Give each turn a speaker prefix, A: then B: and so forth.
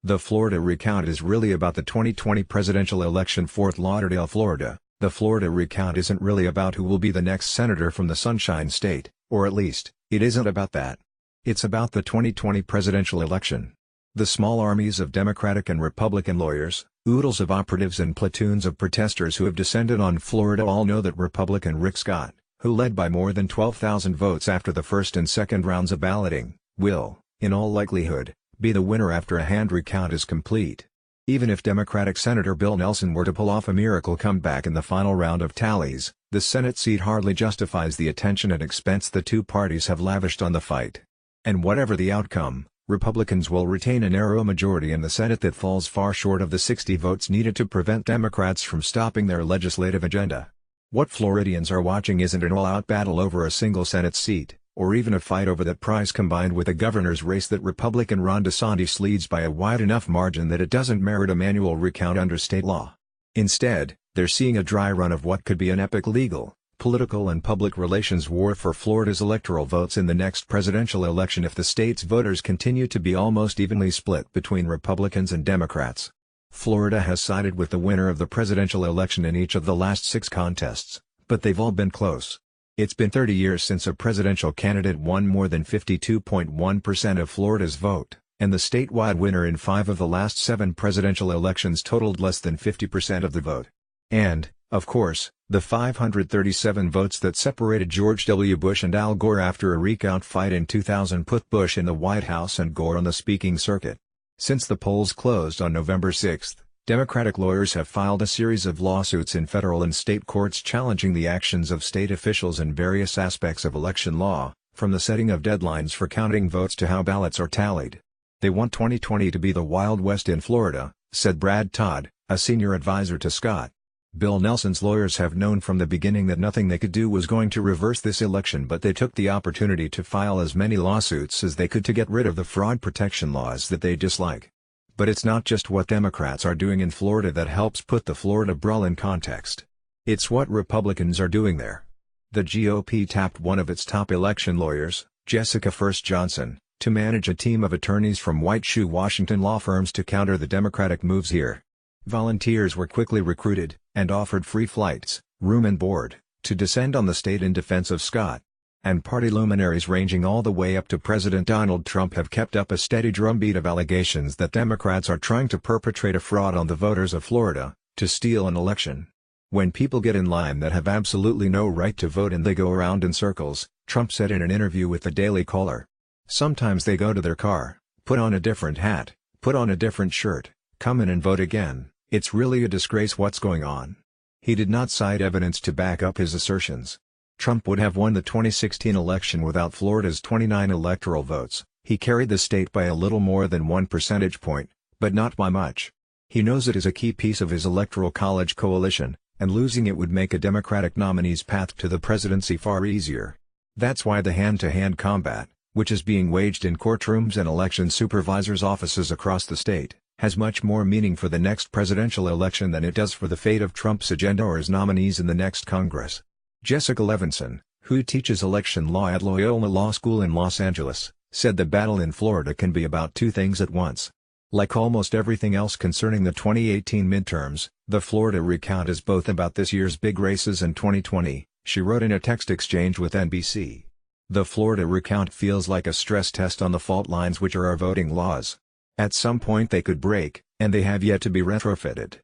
A: The Florida recount is really about the 2020 presidential election. Fort Lauderdale, Florida. The Florida recount isn't really about who will be the next senator from the Sunshine State, or at least, it isn't about that. It's about the 2020 presidential election. The small armies of Democratic and Republican lawyers, oodles of operatives and platoons of protesters who have descended on Florida all know that Republican Rick Scott, who led by more than 12,000 votes after the first and second rounds of balloting, will, in all likelihood, be the winner after a hand recount is complete. Even if Democratic Senator Bill Nelson were to pull off a miracle comeback in the final round of tallies, the Senate seat hardly justifies the attention and expense the two parties have lavished on the fight. And whatever the outcome, Republicans will retain a narrow majority in the Senate that falls far short of the 60 votes needed to prevent Democrats from stopping their legislative agenda. What Floridians are watching isn't an all-out battle over a single Senate seat, or even a fight over that prize combined with a governor's race that Republican Ron DeSantis leads by a wide enough margin that it doesn't merit a manual recount under state law. Instead, they're seeing a dry run of what could be an epic legal, political and public relations war for Florida's electoral votes in the next presidential election if the state's voters continue to be almost evenly split between Republicans and Democrats. Florida has sided with the winner of the presidential election in each of the last 6 contests, but they've all been close. It's been 30 years since a presidential candidate won more than 52.1% of Florida's vote, and the statewide winner in 5 of the last 7 presidential elections totaled less than 50% of the vote. And, of course, the 537 votes that separated George W. Bush and Al Gore after a recount fight in 2000 put Bush in the White House and Gore on the speaking circuit. Since the polls closed on November 6, Democratic lawyers have filed a series of lawsuits in federal and state courts challenging the actions of state officials in various aspects of election law, from the setting of deadlines for counting votes to how ballots are tallied. They want 2020 to be the Wild West in Florida, said Brad Todd, a senior advisor to Scott. Bill Nelson's lawyers have known from the beginning that nothing they could do was going to reverse this election, but they took the opportunity to file as many lawsuits as they could to get rid of the fraud protection laws that they dislike. But it's not just what Democrats are doing in Florida that helps put the Florida brawl in context. It's what Republicans are doing there. The GOP tapped one of its top election lawyers, Jessica First Johnson, to manage a team of attorneys from White Shoe Washington law firms to counter the Democratic moves here. Volunteers were quickly recruited, and offered free flights, room and board, to descend on the state in defense of Scott. And party luminaries ranging all the way up to President Donald Trump have kept up a steady drumbeat of allegations that Democrats are trying to perpetrate a fraud on the voters of Florida, to steal an election. When people get in line that have absolutely no right to vote and they go around in circles, Trump said in an interview with the Daily Caller. Sometimes they go to their car, put on a different hat, put on a different shirt, come in and vote again. It's really a disgrace what's going on. He did not cite evidence to back up his assertions. Trump would have won the 2016 election without Florida's 29 electoral votes. He carried the state by a little more than 1 percentage point, but not by much. He knows it is a key piece of his electoral college coalition, and losing it would make a Democratic nominee's path to the presidency far easier. That's why the hand-to-hand combat, which is being waged in courtrooms and election supervisors' offices across the state, has much more meaning for the next presidential election than it does for the fate of Trump's agenda or his nominees in the next Congress. Jessica Levinson, who teaches election law at Loyola Law School in Los Angeles, said the battle in Florida can be about 2 things at once. Like almost everything else concerning the 2018 midterms, the Florida recount is both about this year's big races and 2020, she wrote in a text exchange with NBC. The Florida recount feels like a stress test on the fault lines which are our voting laws. At some point they could break, and they have yet to be retrofitted.